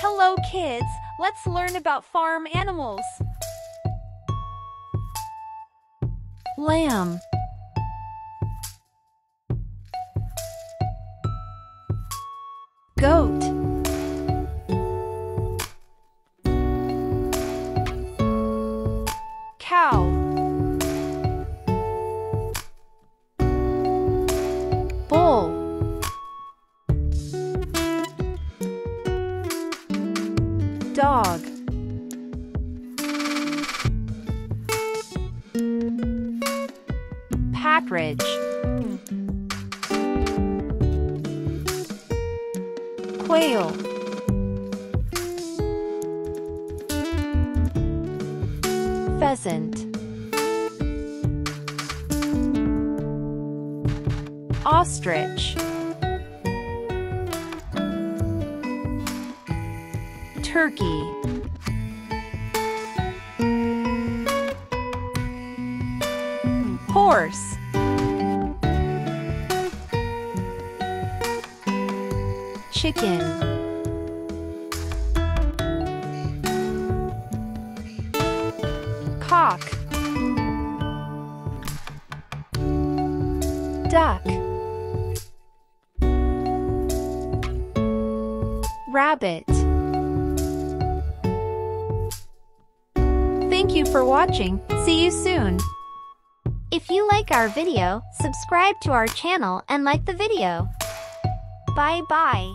Hello kids, let's learn about farm animals. Lamb, goat, cow, bull, dog, partridge, quail, pheasant, ostrich, turkey, horse, chicken, cock, duck, rabbit. Thank you for watching. See you soon. If you like our video, subscribe to our channel and like the video. Bye bye.